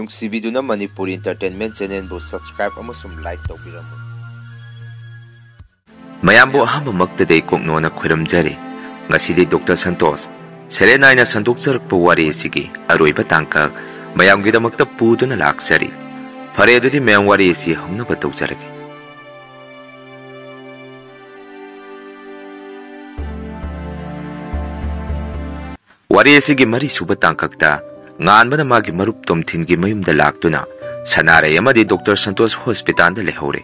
ꯅꯨꯡꯁꯤꯕꯤꯗꯨꯅ Manipur entertainment ꯆꯦꯅꯦꯜꯕꯨ subscribe ꯑꯃꯁꯨꯡ like ꯇꯧꯕꯤꯔꯝꯃꯨ꯫ ꯃꯌꯥꯝꯕꯨ ꯑꯍꯥꯟꯕꯃꯛꯇꯗꯤ ꯀꯣꯛꯅꯣꯅ ꯈꯣꯏꯔꯝꯖꯔꯤ꯫ ꯉꯁꯤꯗꯤ ꯗꯣꯛꯇꯔ ꯁꯟꯇꯣꯁ ꯁꯦꯔꯦꯅꯥꯏꯅ ꯁꯟꯗꯣꯛꯆꯔꯛꯄ ꯋꯥꯔꯤ ꯑꯁꯤꯒꯤ ꯑꯔꯣꯏꯕ ꯇꯥꯡꯀꯛ ꯃꯌꯥꯝꯒꯤꯗꯃꯛꯇ ꯄꯨꯗꯨꯅ ꯂꯥꯛꯆꯔꯤ꯫ ꯐꯔꯦ ꯑꯗꯨꯗꯤ ꯃꯌꯥꯝ ꯋꯥꯔꯤ ꯑꯁꯤ ꯍꯧꯅꯕ ꯇꯧꯖꯔꯒꯦ꯫ ꯋꯥꯔꯤ ꯑꯁꯤꯒꯤ ꯃꯔꯤꯁꯨꯕ ꯇꯥꯡꯀꯛꯇ ꯉꯥꯟꯕꯅ ꯃꯥꯒꯤ ꯃꯔꯨꯞ ꯇꯣꯝꯊꯤꯟꯒꯤ ꯃꯌꯨꯝꯗ ꯂꯥꯛꯇꯨꯅ ꯁꯅꯥꯔꯩ ꯑꯃꯗꯤ ꯗꯣꯛꯇꯔ ꯁꯟꯇꯣꯁ ꯍꯣꯁꯄꯤꯇꯥꯜꯗ ꯂꯩꯍꯧꯔꯦ꯫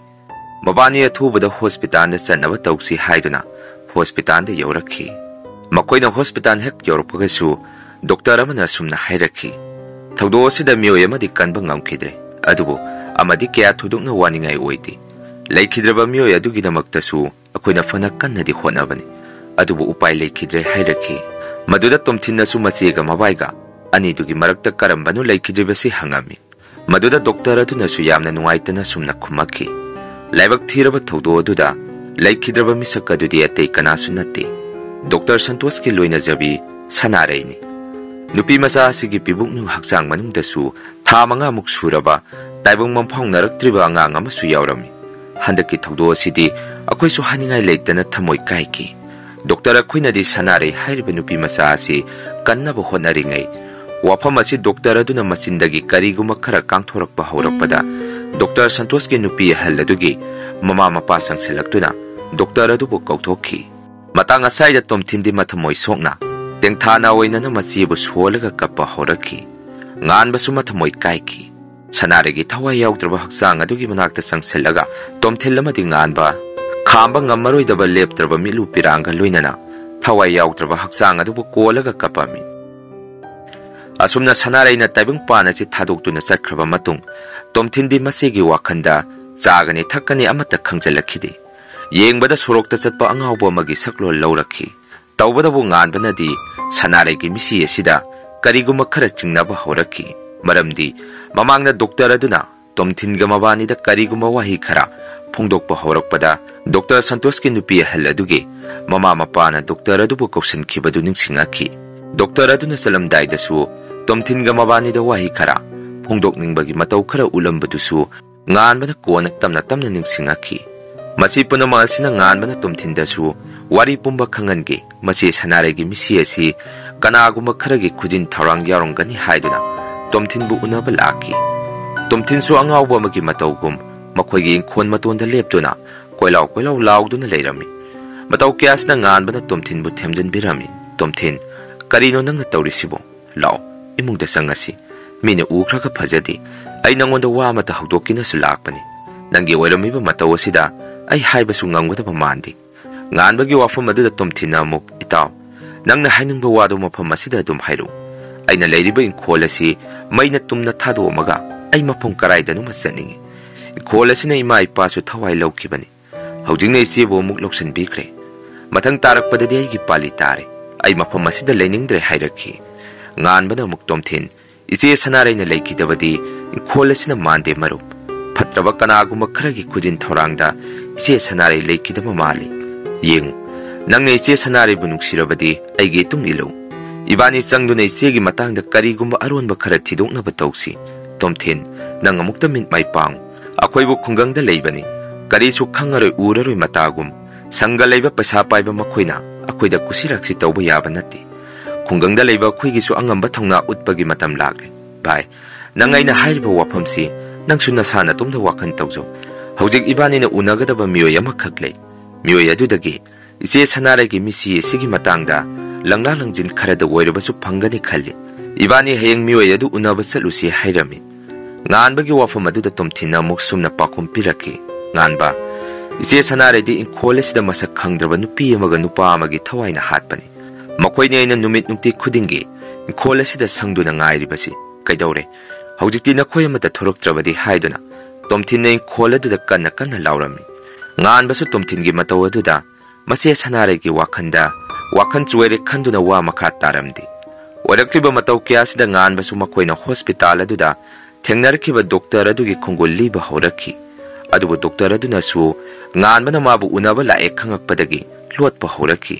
ꯃꯕꯥꯅꯤ ꯑꯊꯨꯕꯗ ꯍꯣꯁꯄꯤꯇꯥꯜꯗ ꯆꯠꯅꯕ ꯇꯧꯁꯤ ꯍꯥꯏꯗꯨꯅ ꯍꯣꯁꯄꯤꯇꯥꯜꯗ ꯌꯧꯔꯛꯈꯤ꯫ ꯃꯈꯣꯏꯅ ꯍꯣꯁꯄꯤꯇꯥꯜ ꯍꯦꯛ ꯌꯧꯔꯛꯄꯒꯁꯨ ꯗꯣꯛꯇꯔ ꯑꯃꯅ ꯑꯁꯨꯝꯅ ꯍꯥꯏꯔꯛꯈꯤ, ꯊꯧꯗꯣꯛ ꯑꯁꯤꯗ ꯃꯤꯑꯣꯏ ꯑꯃꯗꯤ ꯀꯟꯕ ꯉꯝꯈꯤꯗ꯭ꯔꯦ, ꯑꯗꯨꯕꯨ ꯑꯃꯗꯤ ꯀꯌꯥ ꯊꯣꯏꯗꯣꯛꯅ ꯋꯥꯅꯤꯡꯉꯥꯏ ꯑꯣꯏꯗꯦ꯫ ꯂꯩꯈꯤꯗ꯭ꯔꯕ ꯃꯤꯑꯣꯏ ꯑꯗꯨꯒꯤꯗꯃꯛꯇꯁꯨ ꯑꯩꯈꯣꯏꯅ ꯐꯅ ꯀꯟꯅꯗꯤ ꯍꯣꯠꯅꯕꯅꯤ, ꯑꯗꯨꯕꯨ ꯎꯄꯥꯏ ꯂꯩꯈꯤꯗ꯭ꯔꯦ ꯍꯥꯏꯔꯛꯈꯤ꯫ ꯃꯗꯨꯗ ꯇꯣꯝꯊꯤꯟꯅꯁꯨ ꯃꯆꯦꯒ ꯃꯕꯥꯏꯒ ꯑꯅꯤꯗꯨꯒꯤ ꯃꯔꯛꯇ ꯀꯔꯝꯕꯅꯣ ꯂꯩꯈꯤꯗ꯭ꯔꯤꯕꯁꯤ ꯍꯪꯉꯝꯃꯤ꯫ ꯃꯗꯨꯗ ꯗꯣꯛꯇꯔ ꯑꯗꯨꯅꯁꯨ ꯌꯥꯝꯅ ꯅꯨꯡꯉꯥꯏꯇꯅ ꯁꯨꯝꯅ ꯈꯨꯝꯃꯛꯈꯤ, ꯂꯥꯏꯕꯛ ꯊꯤꯔꯕ ꯊꯧꯗꯣꯛ ꯑꯗꯨꯗ ꯂꯩꯈꯤꯗ꯭ꯔꯕ ꯃꯤꯁꯛ ꯑꯗꯨꯗꯤ ꯑꯇꯩ ꯀꯅꯥꯁꯨ ꯅꯠꯇꯦ, ꯗꯣꯛꯇꯔ ꯁꯟꯇꯣꯁꯀꯤ ꯂꯣꯏꯅꯖꯕꯤ ꯁꯅꯥꯔꯩꯅꯤ꯫ ꯅꯨꯄꯤ ꯃꯆꯥ ꯑꯁꯤꯒꯤ ꯄꯤꯕꯨꯛꯅꯨꯡ ꯍꯛꯆꯥꯡ ꯃꯅꯨꯡꯗꯁꯨ ꯊꯥ 5ꯃꯨꯛ ꯁꯨꯔꯕ ꯇꯥꯏꯕꯪ ꯃꯪꯐꯥꯎꯅꯔꯛꯇ꯭ꯔꯤꯕ ꯑꯉꯥꯡ ꯑꯃꯁꯨ ꯌꯥꯎꯔꯝꯃꯤ꯫ ꯍꯟꯗꯛꯀꯤ ꯊꯧꯗꯣꯛ ꯑꯁꯤꯗꯤ ꯑꯩꯈꯣꯏꯁꯨ ꯍꯥꯏꯅꯤꯡꯉꯥꯏ ꯂꯩꯇꯅ ꯊꯃꯣꯏ ꯀꯥꯏꯈꯤ꯫ ꯗꯣꯛꯇꯔ ꯑꯩꯈꯣꯏꯅꯗꯤ ꯁꯅꯥꯔꯩ ꯍꯥꯏꯔꯤꯕ ꯅꯨꯄꯤ ꯃꯆꯥ ꯑꯁꯤ ꯀꯟꯅꯕ ꯍꯣꯠꯅꯔꯤꯉꯩ ꯋꯥꯐꯝ ꯑꯁꯤ ꯗꯣꯛꯇꯔ ꯑꯗꯨꯅ ꯃꯆꯤꯟꯗꯒꯤ ꯀꯔꯤꯒꯨꯝꯕ ꯈꯔ ꯀꯥꯡꯊꯣꯔꯛꯄ ꯍꯧꯔꯛꯄꯗ ꯗꯣꯛꯇꯔ ꯁꯟꯇꯣꯁꯀꯤ ꯅꯨꯄꯤ ꯑꯍꯜ ꯑꯗꯨꯒꯤ ꯃꯃꯥ ꯃꯄꯥ ꯆꯪꯁꯤꯜꯂꯛꯇꯨꯅ ꯗꯣꯛꯇꯔ ꯑꯗꯨꯕꯨ ꯀꯧꯊꯣꯛꯈꯤ꯫ ꯃꯇꯥꯡ ꯑꯁꯥꯏꯗ ꯇꯣꯝꯊꯤꯟꯗꯤ ꯃꯊꯃꯣꯏ ꯁꯣꯛꯅ ꯇꯦꯡꯊꯥꯅ ꯑꯣꯏꯅꯅ ꯃꯆꯦꯕꯨ ꯁꯣꯜꯂꯒ ꯀꯞꯄ ꯍꯧꯔꯛꯈꯤ꯫ ꯉꯥꯟꯕꯁꯨ ꯃꯊꯃꯣꯏ ꯀꯥꯏꯈꯤ꯫ ꯁꯅꯥꯔꯩꯒꯤ ꯊꯋꯥꯏ ꯌꯥꯎꯗ꯭ꯔꯕ ꯍꯛꯆꯥꯡ ꯑꯗꯨꯒꯤ ꯃꯅꯥꯛꯇ ꯆꯪꯁꯤꯜꯂꯒ ꯇꯣꯝꯊꯤꯟ ꯑꯃꯗꯤ ꯉꯥꯟꯕ ꯈꯥꯝꯕ ꯉꯝꯃꯔꯣꯏꯗꯕ ꯂꯦꯞꯇ꯭ꯔꯕ ꯃꯤꯠꯂꯨ ꯄꯤꯔꯥꯡꯒ ꯂꯣꯏꯅꯅ ꯊꯋꯥꯏ ꯌꯥꯎꯗ꯭ꯔꯕ ꯍꯛꯆꯥꯡ ꯑꯗꯨꯕꯨ ꯀꯣꯜꯂꯒ ꯀꯞꯄꯝꯃꯤ꯫ ꯑꯁꯨꯝꯅ ꯁꯅꯥꯔꯩꯅ ꯇꯥꯏꯕꯪꯄꯥꯟ ꯑꯁꯤ ꯊꯥꯗꯣꯛꯇꯨꯅ ꯆꯠꯈ꯭ꯔꯕ ꯃꯇꯨꯡ ꯇꯣꯝꯊꯤꯟꯗꯤ ꯃꯆꯦꯒꯤ ꯋꯥꯈꯟꯗ ꯆꯥꯒꯅꯤ ꯊꯛꯀꯅꯤ ꯑꯃꯠꯇ ꯈꯪꯖꯤꯜꯂꯛꯈꯤꯗꯦ꯫ ꯌꯦꯡꯕꯗ ꯁꯣꯔꯣꯛꯇ ꯆꯠꯄ ꯑꯉꯥꯎꯕ ꯑꯃꯒꯤ ꯁꯛꯂꯣꯟ ꯂꯧꯔꯛꯈꯤ꯫ ꯇꯧꯕꯗꯕꯨ ꯉꯥꯟꯕꯅꯗꯤ ꯁꯅꯥꯔꯩꯒꯤ ꯃꯤꯁꯤ ꯑꯁꯤꯗ ꯀꯔꯤꯒꯨꯝꯕ ꯈꯔ ꯆꯤꯡꯅꯕ ꯍꯧꯔꯛꯈꯤ꯫ ꯃꯔꯝꯗꯤ ꯃꯃꯥꯡꯗ ꯗꯣꯛꯇꯔ ꯑꯗꯨꯅ ꯇꯣꯝꯊꯤꯟꯒ ꯃꯕꯥꯅꯤꯗ ꯀꯔꯤꯒꯨꯝꯕ ꯋꯥꯍꯩ ꯈꯔ ꯐꯣꯡꯗꯣꯛꯄ ꯍꯧꯔꯛꯄꯗ ꯗꯣꯛꯇꯔ ꯁꯟꯇꯣꯁꯀꯤ ꯅꯨꯄꯤ ꯑꯍꯜ ꯑꯗꯨꯒꯤ ꯃꯃꯥ ꯃꯄꯥꯅ ꯗꯣꯛꯇꯔ ꯑꯗꯨꯕꯨ ꯀꯧꯁꯤꯟꯈꯤꯕꯗꯨ ꯅꯤꯡꯁꯤꯡꯉꯛꯈꯤ꯫ ꯗꯣꯛꯇꯔ ꯑꯗꯨꯅ ꯆꯠꯂꯝꯗꯥꯏꯗꯁꯨ ꯇꯣꯝꯊꯤꯟꯒ ꯃꯕꯥꯅꯤꯗ ꯋꯥꯍꯩ ꯈꯔ ꯐꯣꯡꯗꯣꯛꯅꯤꯡꯕꯒꯤ ꯃꯇꯧ ꯈꯔ ꯎꯠꯂꯝꯕꯗꯨꯁꯨ ꯉꯥꯟꯕꯅ ꯀꯣꯟꯅ ꯇꯞꯅ ꯇꯞꯅ ꯅꯤꯡꯁꯤꯡꯉꯛꯈꯤ꯫ ꯃꯁꯤ ꯄꯨꯝꯅꯃꯛ ꯑꯁꯤꯅ ꯉꯥꯟꯕꯅ ꯇꯣꯝꯊꯤꯟꯗꯁꯨ ꯋꯥꯔꯤ ꯄꯨꯝꯕ ꯈꯪꯍꯟꯒꯦ ꯃꯆꯦ ꯁꯅꯥꯔꯩꯒꯤ ꯃꯤꯁꯤ ꯑꯁꯤ ꯀꯅꯥꯒꯨꯝꯕ ꯈꯔꯒꯤ ꯈꯨꯖꯤꯟ ꯊꯧꯔꯥꯡ ꯌꯥꯎꯔꯝꯒꯅꯤ ꯍꯥꯏꯗꯨꯅ ꯇꯣꯝꯊꯤꯟꯕꯨ ꯎꯅꯕ ꯂꯥꯛꯈꯤ꯫ ꯇꯣꯝꯊꯤꯟꯁꯨ ꯑꯉꯥꯎꯕ ꯑꯃꯒꯤ ꯃꯇꯧꯒꯨꯝ ꯃꯈꯣꯏꯒꯤ ꯏꯪꯈꯣꯜ ꯃꯇꯣꯟꯗ ꯂꯦꯞꯇꯨꯅ ꯀꯣꯏꯂꯥꯎ ꯀꯣꯏꯂꯥꯎ ꯂꯥꯎꯗꯨꯅ ꯂꯩꯔꯝꯃꯤ꯫ ꯃꯇꯧ ꯀꯌꯥꯁꯤꯅ ꯉꯥꯟꯕꯅ ꯇꯣꯝꯊꯤꯟꯕꯨ ꯊꯦꯝꯖꯤꯟꯕꯤꯔꯝꯃꯤ꯫ ꯇꯣꯝꯊꯤꯟ, ꯀꯔꯤꯅꯣ ꯅꯪꯅ ꯇꯧꯔꯤꯁꯤꯕꯣ? ꯂꯥꯛꯑꯣ, ꯏꯃꯨꯡꯗ ꯆꯪꯉꯁꯤ. ꯃꯤꯅ ꯎꯈ꯭ꯔꯒ ꯐꯖꯗꯦ. ꯑꯩ ꯅꯪꯉꯣꯟꯗ ꯋꯥ ꯑꯃꯇ ꯍꯧꯗꯣꯛꯀꯦꯅꯁꯨ ꯂꯥꯛꯄꯅꯤ. ꯅꯪꯒꯤ ꯑꯣꯏꯔꯝꯃꯤꯕ ꯃꯇꯧ ꯑꯁꯤꯗ ꯑꯩ ꯍꯥꯏꯕꯁꯨ ꯉꯝꯒꯗꯕ ꯃꯥꯟꯗꯦ꯫ ꯉꯥꯟꯕꯒꯤ ꯋꯥꯐꯝ ꯑꯗꯨꯗ ꯇꯣꯝꯊꯤꯟꯅ ꯑꯃꯨꯛ, ꯏꯇꯥꯎ, ꯅꯪꯅ ꯍꯥꯏꯅꯤꯡꯕ ꯋꯥꯗꯨ ꯃꯐꯝ ꯑꯁꯤꯗ ꯑꯗꯨꯝ ꯍꯥꯏꯔꯛꯎ. ꯑꯩꯅ ꯂꯩꯔꯤꯕ ꯏꯪꯈꯣꯜ ꯑꯁꯤ ꯃꯩꯅ ꯇꯨꯝꯅ ꯊꯥꯗꯣꯛꯑꯝꯃꯒ ꯑꯩ ꯃꯐꯝ ꯀꯔꯥꯏꯗꯅꯣꯃ ꯆꯠꯅꯤꯡꯉꯤ. ꯏꯪꯈꯣꯜ ꯑꯁꯤꯅ ꯏꯃꯥ ꯏꯄꯥꯁꯨ ꯊꯋꯥꯏ ꯂꯧꯈꯤꯕꯅꯤ. ꯍꯧꯖꯤꯛꯅ ꯏꯆꯦꯕꯨ ꯑꯃꯨꯛ ꯂꯧꯁꯤꯟꯕꯤꯈ꯭ꯔꯦ. ꯃꯊꯪ ꯇꯥꯔꯛꯄꯗꯗꯤ ꯑꯩꯒꯤ ꯄꯥꯂꯤ ꯇꯥꯔꯦ. ꯑꯩ ꯃꯐꯝ ꯑꯁꯤꯗ ꯂꯩꯅꯤꯡꯗ꯭ꯔꯦ ꯍꯥꯏꯔꯛꯈꯤ꯫ ꯉꯥꯟꯕꯅ ꯑꯃꯨꯛ, ꯇꯣꯝꯊꯤꯟ, ꯏꯆꯦ ꯁꯅꯥꯔꯩꯅ ꯂꯩꯈꯤꯗꯕꯗꯤ ꯏꯪꯈꯣꯜ ꯑꯁꯤꯅ ꯃꯥꯟꯗꯦ ꯃꯔꯨꯞ. ꯐꯠꯇ꯭ꯔꯕ ꯀꯅꯥꯒꯨꯝꯕ ꯈꯔꯒꯤ ꯈꯨꯖꯤꯟ ꯊꯧꯔꯥꯡꯗ ꯏꯆꯦ ꯁꯅꯥꯔꯩ ꯂꯩꯈꯤꯗꯕ ꯃꯥꯜꯂꯤ. ꯌꯦꯡꯉꯨ, ꯅꯪꯅ ꯏꯆꯦ ꯁꯅꯥꯔꯩꯕꯨ ꯅꯨꯡꯁꯤꯔꯕꯗꯤ ꯑꯩꯒꯤ ꯏꯇꯨꯡ ꯏꯜꯂꯨ. ꯏꯕꯥꯅꯤ ꯆꯪꯗꯨꯅ ꯏꯆꯦꯒꯤ ꯃꯇꯥꯡꯗ ꯀꯔꯤꯒꯨꯝꯕ ꯑꯔꯣꯟꯕ ꯈꯔ ꯊꯤꯗꯣꯛꯅꯕ ꯇꯧꯁꯤ. ꯇꯣꯝꯊꯤꯟ, ꯅꯪ ꯑꯃꯨꯛꯇ ꯃꯤꯠ ꯃꯥꯏ ꯄꯥꯡꯉꯨ. ꯑꯩꯈꯣꯏꯕꯨ ꯈꯨꯡꯒꯪꯗ ꯂꯩꯕꯅꯤ. ꯀꯔꯤꯁꯨ ꯈꯪꯉꯔꯣꯏ ꯎꯔꯔꯣꯏ ꯃꯇꯥꯒꯨꯝ. ꯁꯪꯒ ꯂꯩꯕ ꯄꯩꯁꯥ ꯄꯥꯏꯕ ꯃꯈꯣꯏꯅ ꯑꯩꯈꯣꯏꯗ ꯀꯨꯁꯤꯔꯥꯛꯁꯤ ꯇꯧꯕ ꯌꯥꯕ ꯅꯠꯇꯦ. ꯈꯨꯡꯒꯪꯗ ꯂꯩꯕ ꯑꯩꯈꯣꯏꯒꯤꯁꯨ ꯑꯉꯝꯕ ꯊꯧꯅꯥ ꯎꯠꯄꯒꯤ ꯃꯇꯝ ꯂꯥꯛꯂꯦ. ꯚꯥꯏ, ꯅꯪ ꯑꯩꯅ ꯍꯥꯏꯔꯤꯕ ꯋꯥꯐꯝꯁꯤ ꯅꯪꯁꯨ ꯅꯁꯥ ꯅꯇꯣꯝꯗ ꯋꯥꯈꯜ ꯇꯧꯖꯧ. ꯍꯧꯖꯤꯛ ꯏꯕꯥꯅꯤꯅ ꯎꯅꯒꯗꯕ ꯃꯤꯑꯣꯏ ꯑꯃꯈꯛ ꯂꯩ. ꯃꯤꯑꯣꯏ ꯑꯗꯨꯗꯒꯤ ꯏꯆꯦ ꯁꯅꯥꯔꯩꯒꯤ ꯃꯤꯁꯤ ꯑꯁꯤꯒꯤ ꯃꯇꯥꯡꯗ ꯂꯪꯂꯥ ꯂꯪꯖꯤꯟ ꯈꯔꯗ ꯑꯣꯏꯔꯕꯁꯨ ꯐꯪꯒꯅꯤ ꯈꯜꯂꯤ. ꯏꯕꯥꯅꯤ ꯍꯌꯦꯡ ꯃꯤꯑꯣꯏ ꯑꯗꯨ ꯎꯅꯕ ꯆꯠꯂꯨꯁꯤ ꯍꯥꯏꯔꯝꯃꯤ꯫ ꯉꯥꯟꯕꯒꯤ ꯋꯥꯐꯝ ꯑꯗꯨꯗ ꯇꯣꯝꯊꯤꯟꯅ ꯑꯃꯨꯛ ꯁꯨꯝꯅ ꯄꯥꯎꯈꯨꯝ ꯄꯤꯔꯛꯈꯤ꯫ ꯉꯥꯟꯕ, ꯏꯆꯦ ꯁꯅꯥꯔꯩꯗꯤ ꯏꯪꯈꯣꯜ ꯑꯁꯤꯗ ꯃꯁꯛ ꯈꯪꯗ꯭ꯔꯕ ꯅꯨꯄꯤ ꯑꯃꯒ ꯅꯨꯄꯥ ꯑꯃꯒꯤ ꯊꯋꯥꯏꯅ ꯍꯥꯠꯄꯅꯤ. ꯃꯈꯣꯏꯅꯤ ꯑꯩꯅ ꯅꯨꯃꯤꯠ ꯅꯨꯡꯇꯤ ꯈꯨꯗꯤꯡꯒꯤ ꯏꯪꯈꯣꯜ ꯑꯁꯤꯗ ꯁꯪꯗꯨꯅ ꯉꯥꯏꯔꯤꯕꯁꯤ. ꯀꯩꯗꯧꯔꯦ ꯍꯧꯖꯤꯛꯇꯤ ꯅꯈꯣꯏ ꯑꯃꯠꯇ ꯊꯣꯔꯛꯇ꯭ꯔꯕꯗꯤ ꯍꯥꯏꯗꯨꯅ ꯇꯣꯝꯊꯤꯟꯅ ꯏꯪꯈꯣꯜ ꯑꯗꯨꯗ ꯀꯟꯅ ꯀꯟꯅ ꯂꯥꯎꯔꯝꯃꯤ꯫ ꯉꯥꯟꯕꯁꯨ ꯇꯣꯝꯊꯤꯟꯒꯤ ꯃꯇꯧ ꯑꯗꯨꯗ ꯃꯆꯦ ꯁꯅꯥꯔꯩꯒꯤ ꯋꯥꯈꯟꯗ ꯋꯥꯈꯟ ꯆꯣꯏꯔꯦ ꯈꯟꯗꯨꯅ ꯋꯥ ꯃꯈꯥ ꯇꯥꯔꯝꯗꯦ꯫ ꯑꯣꯏꯔꯛꯂꯤꯕ ꯃꯇꯧ ꯀꯌꯥꯁꯤꯗ ꯉꯥꯟꯕꯁꯨ ꯃꯈꯣꯏꯅ ꯍꯣꯁꯄꯤꯇꯥꯜ ꯑꯗꯨꯗ ꯊꯦꯡꯅꯔꯛꯈꯤꯕ ꯗꯣꯛꯇꯔ ꯑꯗꯨꯒꯤ ꯈꯣꯡꯒꯨꯜ ꯂꯤꯕ ꯍꯧꯔꯛꯈꯤ꯫ ꯑꯗꯨꯕꯨ ꯗꯣꯛꯇꯔ ꯑꯗꯨꯅꯁꯨ ꯉꯥꯟꯕꯅ ꯃꯥꯕꯨ ꯎꯅꯕ ꯂꯥꯛꯑꯦ ꯈꯪꯉꯛꯄꯗꯒꯤ ꯂꯣꯠꯄ ꯍꯧꯔꯛꯈꯤ꯫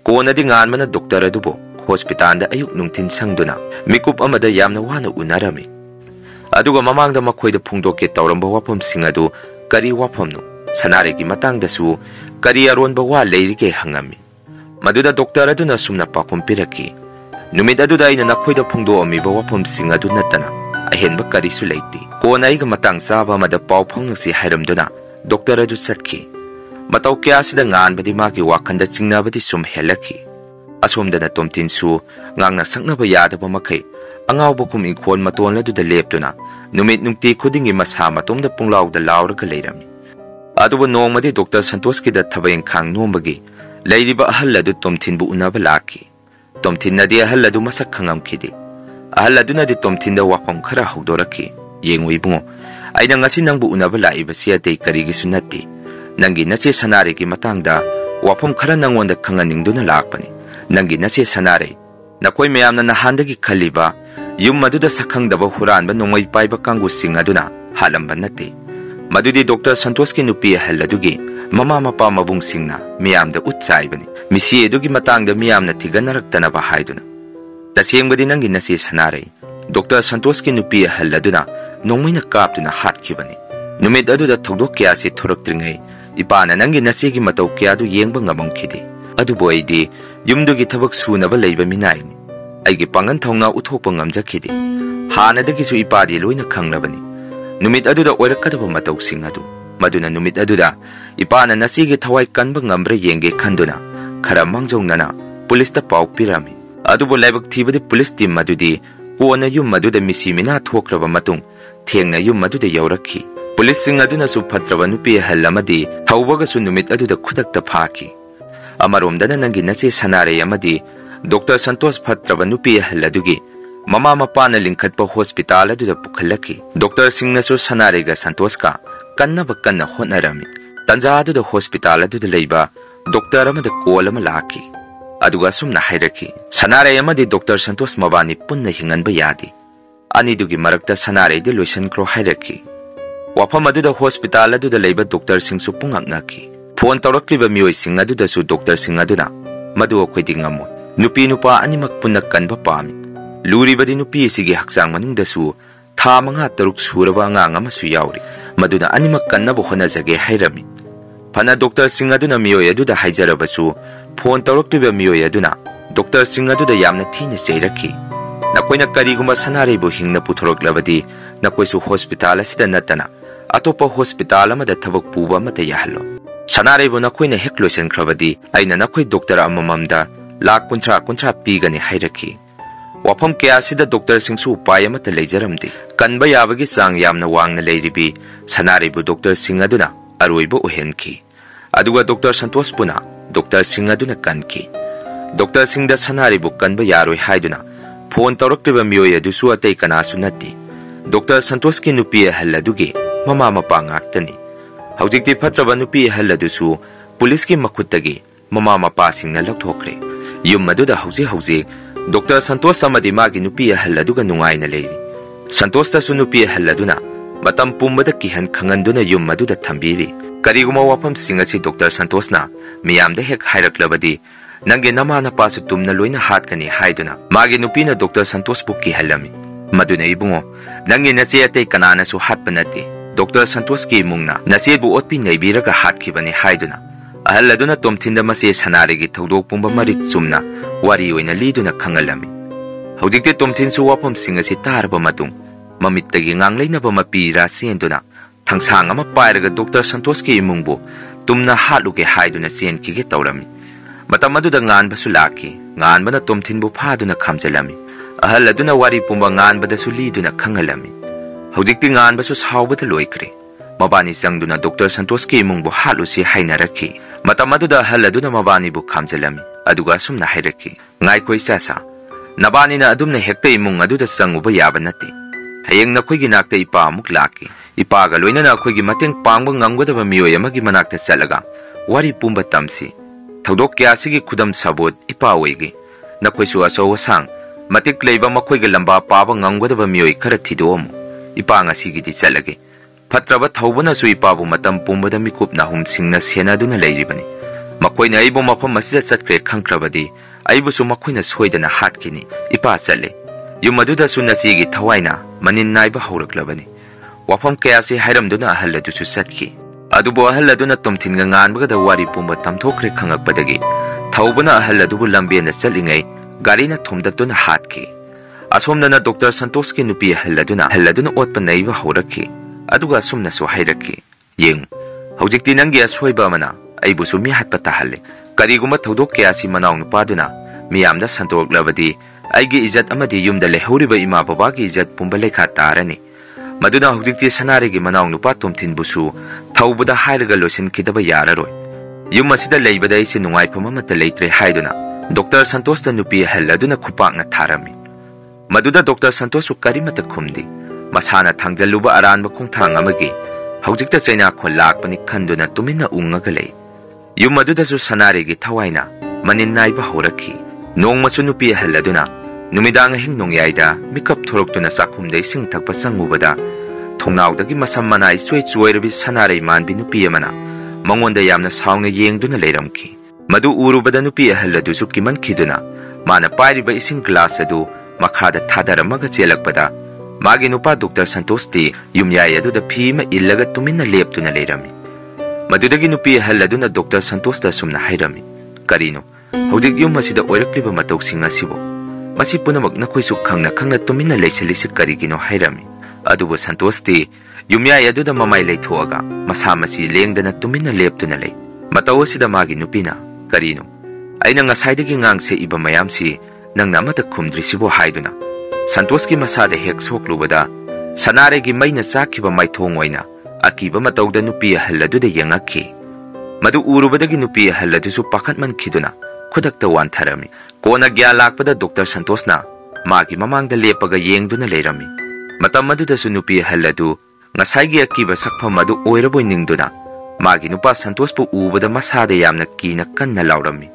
ꯀꯣꯟꯅꯗꯤ ꯉꯥꯟꯕꯅ ꯗꯣꯛꯇꯔ ꯑꯗꯨꯕꯨ ꯍꯣꯁꯄꯤꯇꯥꯜꯗ ꯑꯌꯨꯛ ꯅꯨꯡꯊꯤꯟ ꯁꯪꯗꯨꯅ ꯃꯤꯀꯨꯞ ꯑꯃꯗ ꯌꯥꯝꯅ ꯋꯥꯅ ꯎꯅꯔꯝꯃꯤ꯫ Aduga mamangda makoida phongdoke tawramba wafamsing adu kari wafamno sanare gi matangdasu kari aronba wa leirige hangami maduda doctor aduna sumna pakum piraki numit aduda aina nakoida phongdo amiba wafamsing adu natana ahenba kari su leiti kona aiga matang chaba mada paw phongnasi hairamduna doctor adu satki matau kya sida nganbadi magi wakhanda chingnabadi sum helaki asomdana tomtin su ngangna saknaba yadaba makai angaw bakum ikhon maton ladudha leptuna numit nungti khudingi masa matomda punglawda lawraga leirami aduba nongmadi Dr. Santosh ki da thabayeng khang nombagi leiriba ahal ladu tomthinbu unaba laki tomthin nadi ahal ladu masak khangam khidi ahal ladu nadi tomthin da wapam khara hawdoraki yengui bungo aina ngasi nangbu unaba laiba siate karigi sunati nangi nache sanare ki matangda wapam khara nangonda khanganingduna lakpani nangi nache sanare nakoi mayamna nahandagi khaliba yum maduda sakhangdaba huranba nongoi paiba kangu singaduna halamba nate madudi Dr. Santosh ki nupi haladugi mama mapa mabung singna miyamda utsaibani misi edugi matangda miyamna tiganarakta ba haiduna tasengbadi nangi nasi sanare Dr. Santosh ki nupi haladuna nongmoina kaptuna hatkibani numit aduda thogdok kya se thoraktringai ipana nangi nasi gi matau kya du yengba ngamamkhidi adubo aidi yumdugi thabak sunaba leiba minaini aigi pangan thongna uthokpa ngamjakhidi hanadagi su ipadi loina khanglabani numit aduda oirakadaba matau sing adu maduna numit aduda ipana nasigi thawai kanba ngambre yenge khanduna khara mangjongnana police ta paw pirami adubo laibak thibadi police team madudi kona yum maduda misimina thokraba matung thengna yum maduda yaurakhi police sing aduna su phatraba nupi halamadi thawbaga su numit aduda khudakta phaki amaromdana nangi nase sanare amadi Dr. Santosh phatraba nupi haladugi mama mapana lingkhatpa hospital aduda pukhalaki Dr. Singnasu sanare ga Santosh ka kannaba kanna honarami tanja aduda hospital aduda leiba doctor amada call ama laki aduga sumna hairaki sanare amadi Dr. Santosh mabani punna hinganba yadi ani dugi marakta sanare de loisan kro hairaki wafam aduda hospital aduda leiba Dr. Singsu pungaknaki phone tawrakliba mioi sing aduda su Dr. Sing aduna madu akhoi ngamo nupi nupa animak punna kanba pami luribadi nupi sigi haksang manungdasu tha manga taruk suraba angang amasu yauri maduna animak kannaba honajage hairami phana Dr. Sing aduna mioi aduda haijarabasu phone tawrakliba mioi aduna Dr. Sing aduda yamna thina seiraki nakoina kariguma sanare bu hingna puthoroklabadi nakoisu hospital asida natana atopa hospital amada thabak puba mata yahalo sanare bu nakoina hekloisen khrabadi aina nakoi doctor amamamda lakh kuntra pigani hairaki wafam kya sida Dr. Singsu upay amata leijaramdi kanba yabagi sang yamna wangna leiribi sanare bu Dr. Sing aduna aroiba uhenki aduga Dr. Santosh puna Dr. Sing aduna kanki Dr. Sing da sanare bu kanba yaroi haiduna phone tawrakliba mioi adusu atei kanasu natti Dr. Santosh ki nupi haladugi mama mapa ngaktani haujikti phatraba nupi haladusu police ki makhuttagi mama mapa singna lakthokre yum maduda hauji Dr. Santosh amadi magi nupi haladuga nungaina leiri Santosh ta su nupi haladuna matam pumbada kihan khanganduna yum maduda thambiri kariguma wafam singa si Dr. Santosh na miyamda hek hairaklabadi nange namana pasu tumna loina hatkani haiduna magi nupi na Dr. Santosh buki halami maduna ibungo nange nache atei kanana su hatpanati Dr. Santosh ki mungna nache bu otpi naibiraga hatkibani haiduna ahaladuna tomthinda mase sanare gi thodok pumba marik sumna wari oina liduna khangalami hojikte tomthin su wafam singa si tarba matung mamittagi ngangleina ba mapi ra senduna thangsang ama pairaga Dr. Santosh ki imungbu tumna haluge haiduna sen kige tawrami matamadu da ngan basu laki ngan bana tomthin bu phaduna khamjalami ahaladuna wari pumba ngan bada su liduna khangalami hojikte ngan basu sawbata loikre mabani sangduna Dr. Santosh ki imungbu halusi hainaraki matamadu da haladuna mabani bu khamjalami aduga sumna hairaki ngai koi sasa nabani na adumna hekta imung aduda sanguba yaba nati hayeng na khoigi nakta ipa amuk laki ipa ga loina na khoigi mateng pangba ngamgodaba mioi amagi manakta chalaga wari pumba tamsi thodok kya sigi khudam sabot ipa oigi na khoisu aso wasang matik leiba makhoigi lamba paba ngamgodaba mioi khara thidomu ipa nga sigi di chalage phatraba thawbana su ipa bu matam pumbada mikup na hum singna sena duna leiribani makoina aibu mafam masida chatkre khangkrabadi aibu su makoina soidana hatkini ipa chale yumaduda su nachigi thawaina manin naiba hauraklavani. Wafam kayasi hairamduna ahal adusu satki. Adubu ahal aduna tomthinga nganbagada wari pumba tamthokre khangakpadagi. Thaubana ahal adubu lambena chalingai garina thomdatuna hatki. Asomdana Dr. Santos ki nupi ahal aduna otpa naiba haurakki. Aduga asumna so hairakki. Yeng hojikti nangi ashoiba mana aibusu mi hatpa tahalle. Kariguma thodok kayasi manaw nupaduna miyamda santoklabadi aigi izat amadi yumda lehoriba ima babagi izat pumba lekha tarani. Maduna hojikti sanarigi manaw nupa tomthin busu thaubuda hairaga losin kidaba yararoi. Yum asida leibada ise nungaipam amata leitre haiduna Dr. Santos da nupi ahal aduna khupakna tharami. Maduda Dr. Santos su karimata khumdi masana thangjalluba aranba khongthang amagi hojikta chaina khon lakpani khanduna tumina ungaga lei. Yum maduda su sanarigi thawaina manin naiba horakhi. Nongmasu nupi ahal aduna numidang hing nongyaida mikap thoroktuna sakhumda ising thakpa sangubada thongnawdagi masam manai suai chuairabi sanarei manbi nupi amana mangonda yamna saungna yengduna leiramki. Madu urubada nupi ahal adusu kiman khiduna mana pairiba ising glass adu makhada thadaramaga chelakpada magi nupa Dr. Santos ti yumyai aduda phima illaga tumina leptuna leirami. Madudagi nupi ahal aduna Dr. Santos da sumna hairami. Karino hojik yum asida oirakliba matauksing asibo masi punamak nakhoisu khangna tumina leisalisi karigino hairami. Adubu Santos ti yumyai aduda mamai leithoaga masa masi lengdana tumina leptuna lei. Mataw asida magi nupina karino aina ngasaidagi ngangse iba mayamsi nang namata khumdrisibo haiduna Santos ki masada hek soklubada sanaregi maina chakiba maithong oina akiba matawda nupi ahal aduda yangakhi. Madu urubadagi nupi ahal adusu pakhatman khiduna khudakta wantharami. Kona gya lakpada Dr. Santos na magi mamangda lepaga yengduna leirami. Matam maduda su nupi ahal adu ngasaigi akiba sakpham madu oiraboi ningduna magi nupa Santos pu ubada masada yamna kina kanna laurami.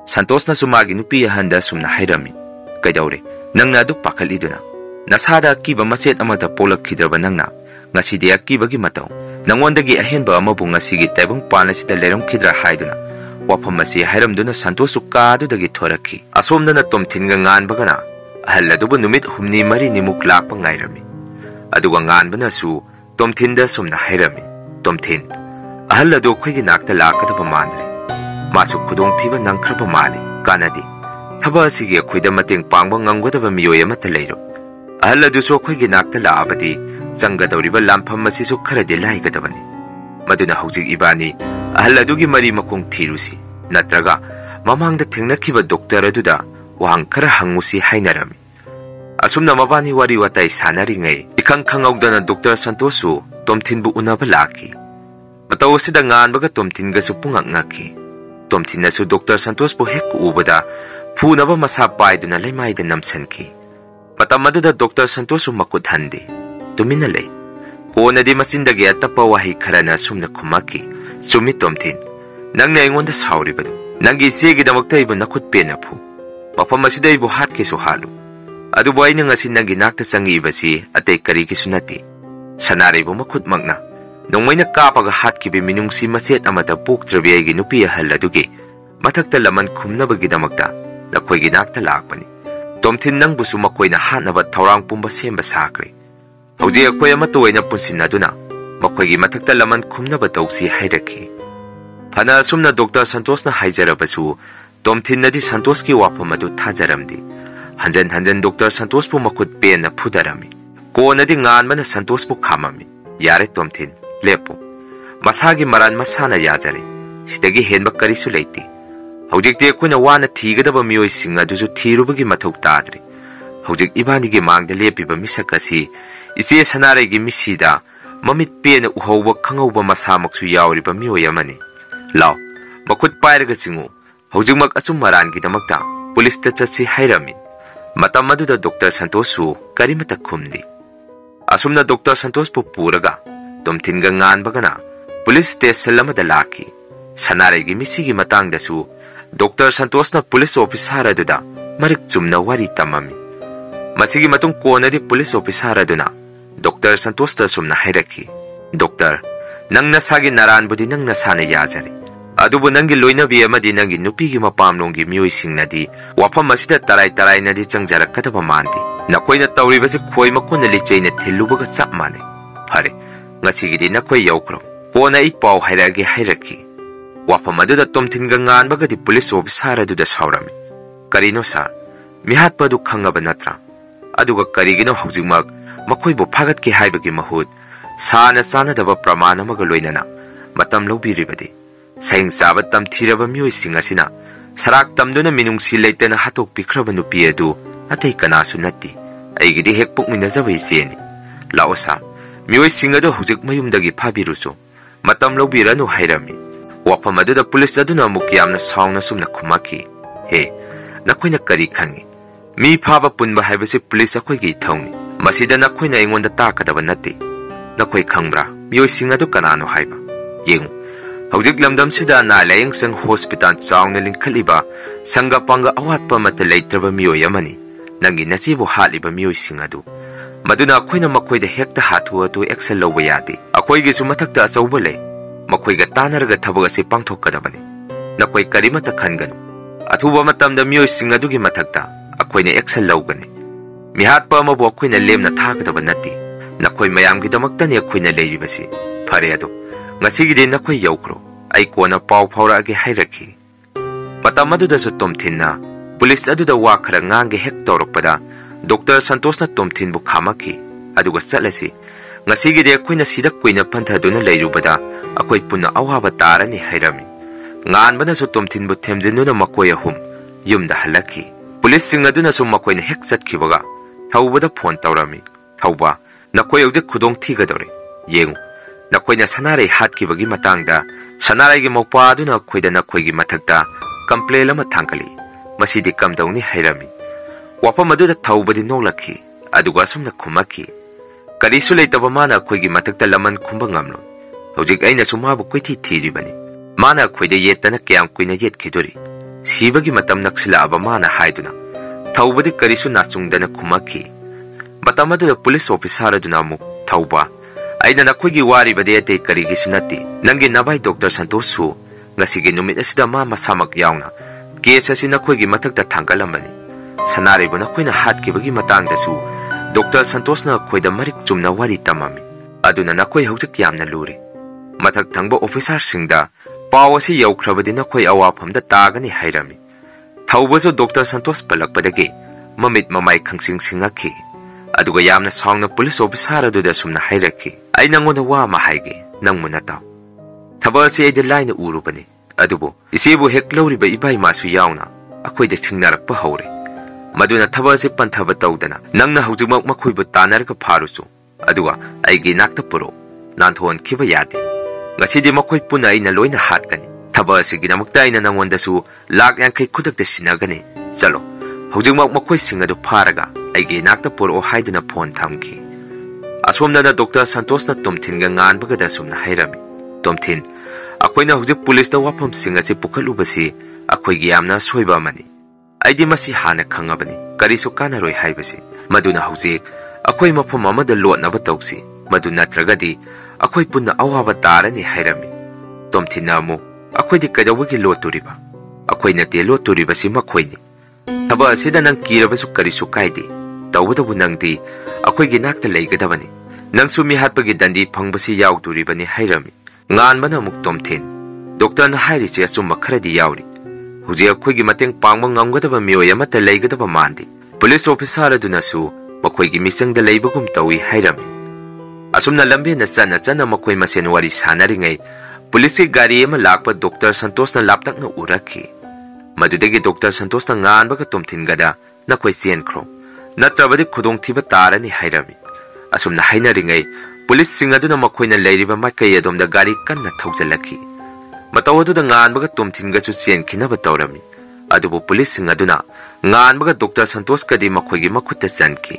Santos na su magi nupi ahanda sumna hairami. Kaidaure nangna adu pakhaliduna nasada akiba machet amata polakhidraba nangna ngasidi akibagi mataw nangondagi ahenba amabu ngasigi taibang panasida leiramkhidra haiduna wafam masi hairamduna Santos kadudagi thorakhi. Asomdana tomthinga nganbagana ahal adubu numit humni mari nimuk lakpa ngairami. Aduga nganbana su tomthinda sumna hairami. Tomthin ahal adu khoigi nakta lakadaba mandre masu khudong thiba nangkhraba mali kanadi thaba asigi khoida mateng pangba ngamgodaba miyoi amata leiro. Ahal adu so khoigi nakta laabadi changadawriba lampham masisu kharadi laigadabani. Maduna hojik ibani ahal adugi mari makong thirusi natraga mamangda thengnakhiba doctor aduda wahang khara hangusi hainarami. Asumna mabani wari watai sanaringai ikhang khangawdana Dr. Santos su tomthinbu unaba lakhi. Mataw asida nganbaga tomthinga su pungak ngakhi. Tomthinna su Dr. Santos bu hek ubada phunaba masa paiduna leimaida namsankhi. Matam aduda Dr. Santos su makut handi tumina lei. Konadi masindagi atapa wahi kharana sumna khumaki. Sumi tomthin nangna aingonda sauribadu nangi segidamakta ibu nakhut pena phu mafam asida ibu hatki su halu. Adubu aina ngasi nangi nakta changi ibasi atei karigi su nati sanaraibu makhut magna nongmaina kapaga hatkibi minungsi machet amata poktrabi aigi nupi ahal adugi mathakta laman khumnabagidamakta nakhoigi nakta lakpani. Tomthin nangbusu makoina hatnaba thaurang pumba semba sakre. Hojik akhoi amata oina punsinaduna makoigi mathakta laman khumnaba tausi hairakhi. Phana sumna Dr. Santos na haijarabasu tomthin nadi Santos ki wafam adu thajaramdi. Hanjan Dr. Santos pu makut pena phudarami. Ko nadi nganmana Santos pu khamami. Yare tomthin lepo masagi maran masana yajare sidagi henba karisu leiti. Hojikti akhona wana thigadaba miyoi sing adusu thirubagi mathau tadri. Hojik ibani gi mangda lepiba misakasi iche sanare gi misida mamit pena uhauba khangauba masamaksu yawriba miyoi amani. Lao makut pairaga chingu hojikmak achum maran gi damakta police ta chatsi hairami. Matam aduda Dr. Santos su karimata khumdi. Asumna Dr. Santos pu puraga tomthinga nganbagana police station lamada lakhi. Sanare gi misigi matangda su Dr. Santos na police officer aduda marik chumna wari tamami. Masigi matung konadi police officer aduna Dr. Santos ta sumna hairakhi. Doctor nang nasagi naran budi nang nasana yajari. Adubu nangi loinabi amadi nangi nupigi mapamlonggi miyoi singnadi wafam masida tarai nadi changjarakadaba mandi. नकोइना तौरिबसे खोइ मकुन लिचैना थिल्लुबगा चप माने फरे ngasiगidi nakoi yaukro kona I pau hairage hairaki wafam aduda tomthinga nganbagadi police officer aduda saurami karino sa mihat padu khangaba natra aduga karigino hojingmak makoi bo phagat ki haibagi mahut sana sana daba pramana maga loinana matam lobiribadi saing sabat tam thiraba mioi singasina sarak tamduna minungsi leitena hatok pikraba nupi adu atai kanasu natti aigidi hek pukmina jabai seni laosa mioi singado hujik mayumdagi phabirusu matam lobiranu hairami wafam aduda police aduna mukyamna sawna sumna khumaki he nakoina kari khangi mi phaba punba haibase police akoi gi thawni masida nakoina ingonda takadaba natti nakoi khangbra mioi singado kanano haiba yengu hujik lamdam sida na layeng sang hospital chawna lingkhaliba sanga panga awatpa mata leitraba mioi amani nangi nasibu haliba mioi singado maduna akoina makoida hekta hathu atu excel loba yadi akoigi su mathakta asauba lei makoiga tanarga thabaga se pangthokadabani nakoi karimata khanganu athuba matamda mioi singadugi mathakta akoina excel logani mihat pa ma bo akoina lemna thakadaba nati nakoi mayamgi damaktani akoina leiribasi phare adu ngasigi de nakoi yaukro ai kona pau phaura age hairaki matamadu su tomthinna police adu da wa khara ngange hek torokpada Dr. Santos na tomthin bu khamaki aduga salasi ngasigi de koina sida koina pantha duna leirubada akoi punna awaba tarani hairami ngan bana su tomthin bu themjinuna makoi ahum yumda halaki police sing aduna su makoina hek chatkibaga thawbada phone tawrami thawba nakoi yauje khudong thigadore yengu nakoina sanare hatkibagi matangda sanare gi mokpa aduna khoida nakoi gi mathakta complaint ama thangkali masidi kamdawni hairami wafam aduda thawbadi noklaki aduga sumna khumaki karisu leitaba mana khoigi matakta laman khumba ngamlo hojik aina sumabu koithi thiribani mana khoide yetana kyam kuina yet khidori sibagi matam naksila aba mana haiduna thawbadi karisu nachungdana khumaki matam aduda police officer aduna mu thawba aina nakhoigi wari bade ate karigi sunati nangi nabai Dr. Santos su ngasigi numit asida ma masamak yauna case asina khoigi matakta thangkalamani sanare buna koina hat kibagi matang dasu Dr. Santos na khoida marik chumna wari tamami aduna na koi hojik yamna luri mathak thangba officer singda pawasi yaukrabadi na koi awaphamda tagani hairami thawbazo Dr. Santos palakpadagi mamit mamai khangsing singaki aduga yamna sawna police officer aduda sumna hairaki ai nangona wa ma haige nangmuna taw thabasi ide line urubani adubo isibu heklori ba ibai masu yauna akoida singnarakpa haure maduna thabasi panthaba tawdana nangna hujikmak makhuibu tanarka pharusu aduga aigi nakta puro nanthon khiba yadi ngasidi makhoi puna ina loina hatkani thabasi ginamakta ina nangondasu lak yankai khudakta sinagani chalo hujikmak makhoi singadu pharaga aigi nakta puro haiduna phone thamki asomna na Dr. Santos na tomthinga nganbaga da sumna hairami tomthin akoina hujik police da wafam singasi pukhalubasi akoi gi yamna soiba mani aidi masi hana khangabani karisu kanaroi haibasi maduna hujik akoi mafam amada lotnaba tawsi madu natragadi akoi punna awaba tarani hairami tomthina mu akoi di kadawagi loturiba akoi nate loturiba si makhoini thaba asida nang kirabasu karisu kaidi tawdabu nangdi akoi gi nakta leigadabani nangsu mi hatpagi dandi phangbasi yauduribani hairami nganbana muk tomthin doctor na hairisi asumma kharadi yauri hujia khoi gi mateng pangma ngamgadaba mioi amata leigadaba mandi police officer aduna su makhoi gi misang da leibagum tawi hairami asumna lambe na chana makhoi masen wari sanaringai police gari ema lakpa Dr. Santos na laptak na uraki madudagi Dr. Santos na nganbaga tomthin gada na khoi chen khro natrabadi khudong thiba tarani hairami asumna hainaringai police singaduna makhoi na leiriba makai adomda gari kanna thaujalaki matawadu da nganbaga tomthinga chu chen khinaba tawrami adubu police singaduna nganbaga Dr. Santos kadi makhoi gi makhutta chanki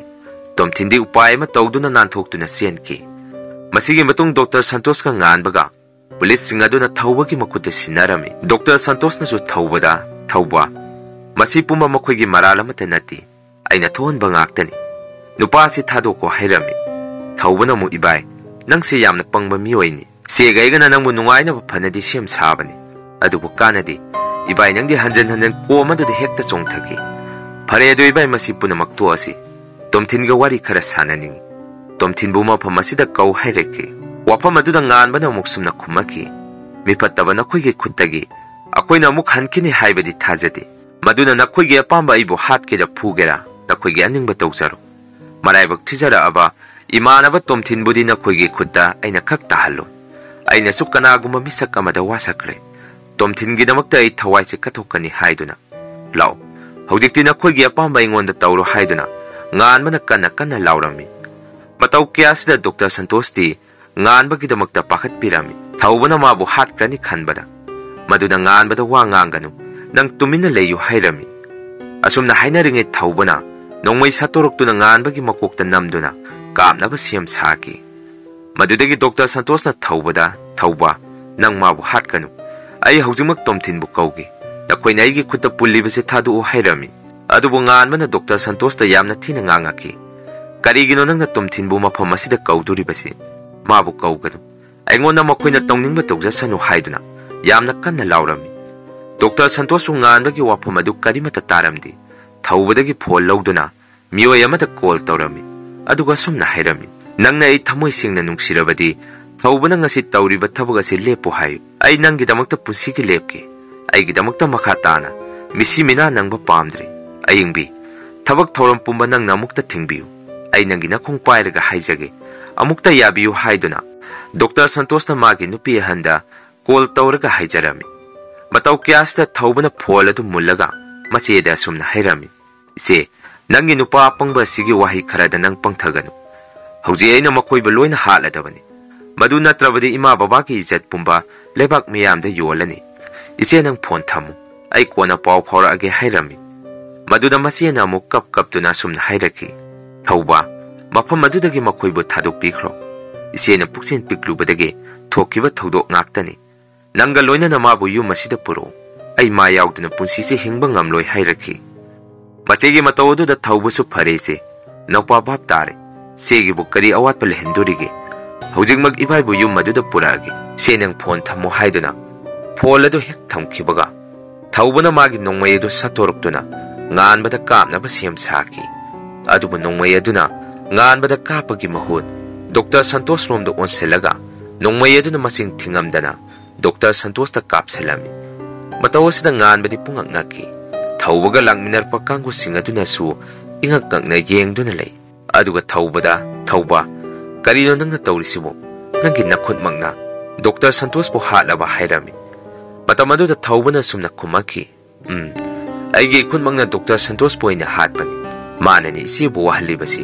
tomthindi upai ma tawduna nanthokduna senki masigi matung Dr. Santos ka nganbaga police singaduna thawbagi makhutta sinarami Dr. Santos na chu thawba masi puma makhoi gi marala mata nati aina thon bangaktani nupa si thadoko hairami thawbana mu ibai nangsi yamna pangba miyoini segaigana nangmu nungaina phanadi sem sabani adubu kanadi ibai nangdi hanjan ko madudi hekta chongthaki phare adu ibai masi puna makto asi Tomthin ga wari khara sananing. Tomthin bu mafam asida kau hairaki. Wafam aduda nganbana amuk sumna khumaki. Mifattaba nakhoi gi khuttagi. Akoina amuk hankini haibadi thajadi. Maduna nakhoi gi apamba ibu hat ke da phugera. Nakhoi gi aningba tawjaro. Maraibak thijara aba imanaba Tomthin budi nakhoi gi khutta aina khak tahallo. Aina sukana guma misak amada wasakre. Tomthin gi damakta ai thawai se kathokani haiduna. Lao. Hojikti nakhoi gi apamba ingonda tawro haiduna. Nganbana kana laurami. Matau kiyasida Dr. Santosh di nganbagi damakta pakhat pirami. Thawbana mabu hat krani khanbada. Maduna nganbada wa nganganu. Nang tumina leyu hairami. Asumna hainaringe thawbana. Nongmai satoroktu na nganbagi makokta namduna. Kaamnaba siyam saki. Madudagi Dr. Santosh na thawba. Nang mabu hat kanu. Ay haujimak Tomthin bu kaugi. Nakhoi na igi khutta pullibase thadu o hairami. Adubu nganbana Dr. Santosh ta yamna thina ngangaki. Karigino nang na Tomthin bu mafam asida kauduribase. Mabu kauganu. Aingon na makhoi na tongning ba tawjasanu haiduna. Yamna kanna laurami. Dr. Santosh nganbagi wafam adu karimata taramdi. Thawbadagi phol lawduna miyoy amata call tawrami. Aduga sumna hairami. Nangna ai thamoi singna nungsirabadi thawbana ngasi tawriba thabag ase lepo hayu. Ai nanggidamakta pusigi lepki. Aigidamakta makha tana. Misi mina nangba pamdri. Ayingbi. Thabag thawram pumba nang namukta thingbiyu. Ay nangina khong pairaga haijage. Amukta yabiyu haiduna. Dr. Santosh na magi nupi handa call tawraga haijarami. Matau kiyasta thawbana phol adu mullaga macheda sumna hairami. Ise nangi nupa pangba sigi wahi kharada nang pangthaganu. Hauji aina makhoi ba loina haladabani. Madu natrabadi ima baba ki izzat pumba lebak miyamda yolani. Ise nang phone thamu. Ai kona paw phawra age hairami. Maduda masina amuk kap tuna sumna hairaki. Thawba mafam madudagi makhoi bu thadok pikro. Ise na puksin piklubadagi thokiba thodok ngaktani. Nanga loina na mabu yu masida puro. Ay ma yauduna punsi se hingba ngamloi hairaki. Machegi matawdu da thawbusu pharese. Naupa bab tare. Segi bu kari awat pa lehendurige. Hujing mag ibay bu yu maduda puragi. Se nang phone thammo haiduna. Phol adu hek thamkibaga. Thawbuna magi nongmay adu satorukduna. Nganbada kaapna ba siyam saki. Adubu nongmay aduna nganbada kaapagi mahut. Dr. Santosh romda onselaga. Nongmay aduna masing thingamdana. Dr. Santosh ta kaapsalami. Matawasida nganbadi pungak ngaki. Thawbaga langminar pa kanggo singaduna su ingak ngakna yengduna lay. Aduga thawba karino nang natawrisibo nanggi nakhut magna Dr. Santosh po halaba hairami. Matamadu da thawbana sumna kumaki. Aigi ikun magna Dr. Santosh po ina hatpani. Manani isi bu wahalibasi.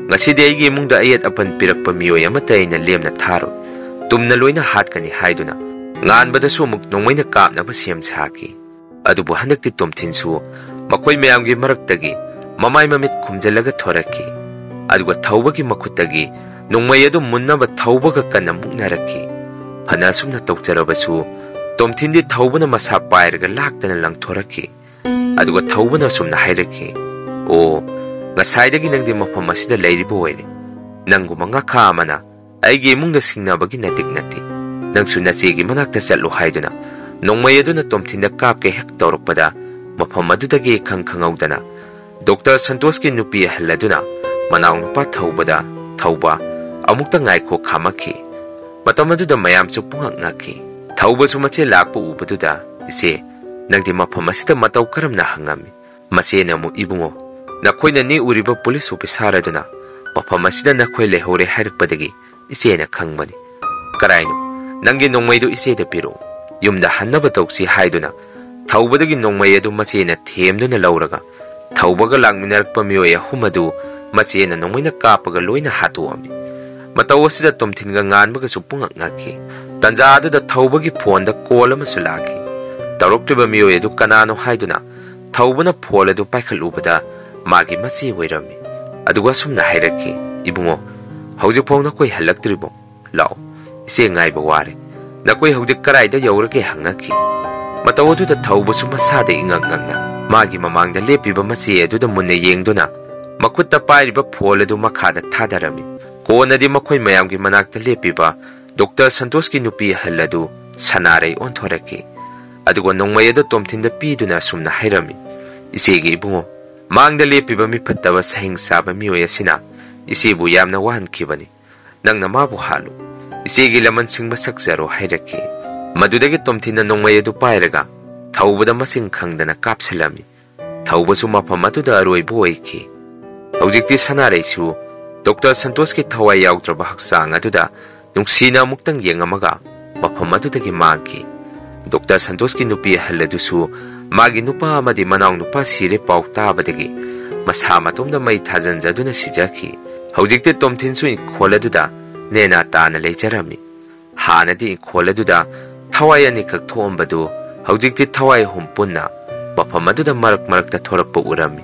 Ngasidi aigi imungda ayat apan pirakpa miyoy amatay na lem na tharo. Tumna loy na hatkani haiduna. Ngan bada sumuk nongmay na kaap na basiyam saki. Adubu hanakti Tomthin su makoy mayamgi maraktagi mamay mamit kumjalaga thoraki. Aduga thawbagi makhutagi nongmay adu munnaba thawbaga kana muknaraki. Hanasum na tawjarabasu Tomthin di thawbana masa pairaga laktana lang thoraki. Aduga thawbana sumna hairaki. O ngasaydagi nangdi mafam asida layriba oire. Nanggu mangakha amana aigi imungda singnabagi natik nati. Nangsu nachegi manakta chatlo haiduna. Nongmay aduna Tomthin na kaapke hek tawrukpada mafam adudagi khangawdana. Dr. Santosh ki nupi haladuna manaw nupa thawba amukta ngaykho khamaki. Matam aduda mayam su pungak ngaki. Thawba su mache lakpa ubaduda ise nangdi mafam asida mataw karamna hangami. Mase na mu ibungo nakhoi na ni uriba police officer aduna mafam asida nakhoi lehore hairukpadagi ise na khangbani. Karaino nanggi nongmay do ise da piro. Yumda hannaba tawsi haiduna thawbadagi nongmay adu mache na themduna lauraga thawbaga langminarakpa miyoy ahum adu mache na nongmay na kaapaga loina hatuami. Mataw asida Tomthin ga nganbaga su pungak ngaki. Tanja adu da thawbagi phone da call amasu laki. Tawruktriba miyoy adu kanano haiduna thawbana phone adu paikhalubada magi mache oirami. Aduga sumna hairaki. Ibungo hawjikphaw nakoi halaktribo lao ise ngaiba ware. Nakoi hawjik karaida yaurage hangaki. Mataw aduda thawbasu masada ingak ngakna magi mamangda lepiba mache aduda munna yengduna makutta pairiba phone adu makhada thadarami. Konadi makhoi mayamgi manakta lepiba Dr. Santosh ki nupi haladu sanaray onthoraki. Aduga nongmay adu Tomthin da piduna sumna hairami. Isegi ibungo Mangda lepiba mi fattaba sahing saba miyoy asina isibu yamna wahankibani. Nangna mabu halu. Isigi laman sing masakzaro hairaki. Madudagi tomthina nongmay adu pairaga thawbada masing khangdana kapsilami. Thawbasu mafam aduda aroibu oiki. Hawjikti sanaraisu Dr. Santos ki thawai yautraba haksang aduda nungsina muktang yengamaga mafam adudagi magi. Dr. Santos ki nupi haladusu magi nupa amadi manaw nupa sire pau tabadagi masama tumda may thajanjaduna sijaki. Hawjikti tomthinsu ikholaduda nena tana leijarami. Hanadi ikholaduda thawai ani kak thoambadu hawjikti thawai humpunna mafam aduda marak thorakpa urami.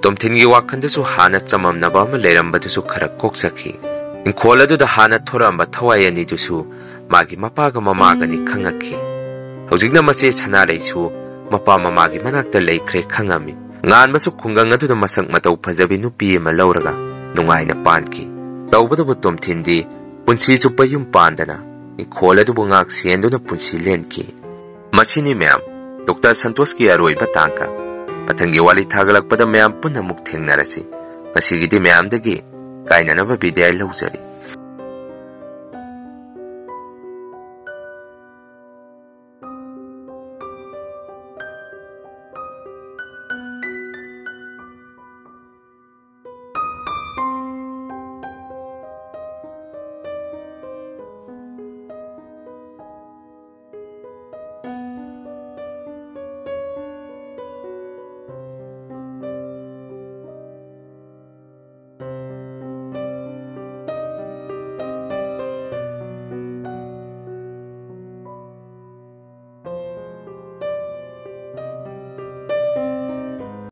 Tomthingi wakhandasu hana chamamnaba ama leirambatusu khara koksaki. Inkoladuda hana thoramba thawai ani dusu magi mapaga mamagani khangaki. Hawjikna mache chanaraisu mapa mamagi manakta leikre khangami. Nganbasu khungang aduda masak matau phajabi nupi ama lauraga nungaina panki. Tawbadabu tomthindi punsi chupa yum pandana inkoladubu ngak sienduna punsi lenki. Masini ma'am Dr. Santos ki aroiba tangka. Mathangi wali thagalakpada ma'am punna muk thengnarasi. Ngasigidi ma'am dagi kainanaba bidai laujari.